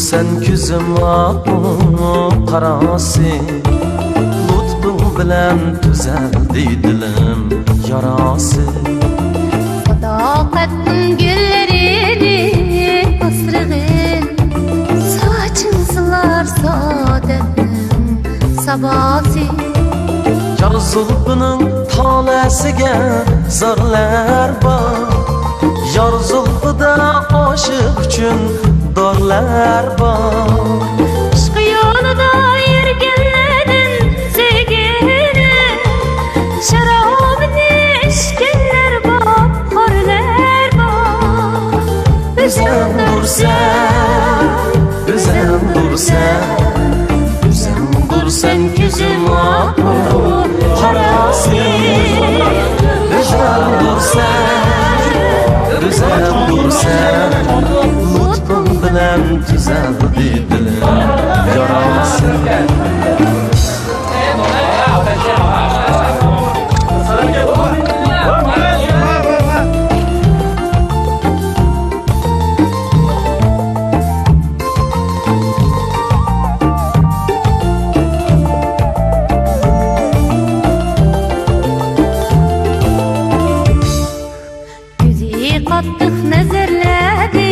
Sen küzüm qarasi lutfun bilan tuzaldi dilim yarasi Sadaqatning gullarini asrag'in soching silar saodatning sabosi Yar zulfining tolasiga zorlar bor Yar zulfida oshiq uchun dorlar bor Ishq yo'lida yurganlarning sevgini sharobini ichganlar bor, xorlar bor O'zim dursan ko'zim qarasi O'zim dursan lutfun bilan tuzaldi dilim yarasi Qattiq nazarladi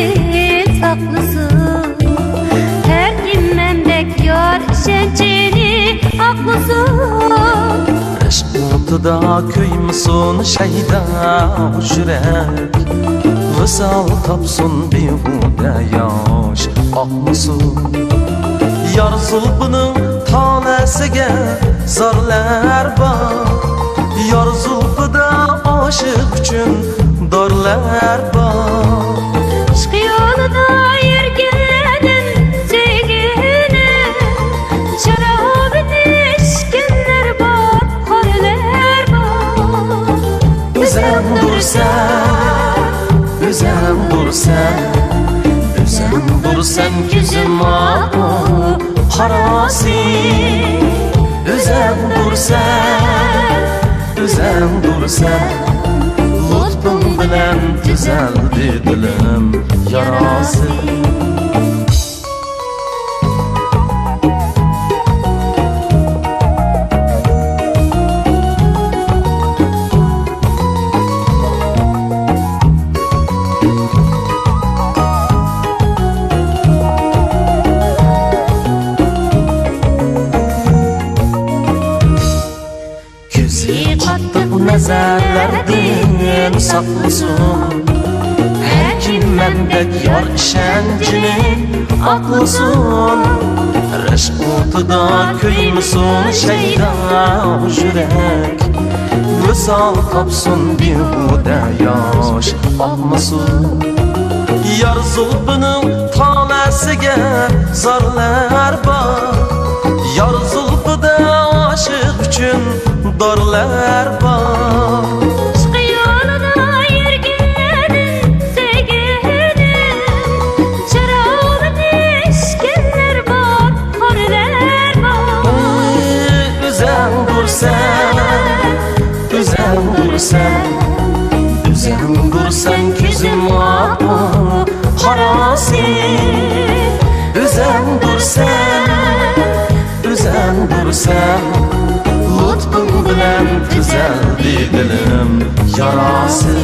saqlasın Her kim mendek yor ishonchini aqlasın Ishq o'tida kuymasin shayda yurak Visal topsin behuda yosh oqmasin Yor zulfining tolasiga zorlar bor Yor zulfida oshiq uchun dorlar bor Ishq yo'lida yurganlarning sevgini sharobini ichganlar bor, xorlar bor O'zim dursan ko'zim qarasi O'zim dursan lutfun bilan tuzaldi dilim yarasi Qattiq nazarlardan saqlasin Her kim mendek yor ishonchini aqlasin Rishq o'tida kuymasin shayda yurak Visal topsin behuda yosh oqmasin Yor zulfining tolasiga zorlar bor Yor zulfida oshiq uchun dorlar bor Ishq yo'lida yurganlarning sevgini sharobini ichganlar bor, xorlar bor O'zim dursan ko'zim qarasi O'zim dursan lutfun bilan tuzaldi dilim yarasi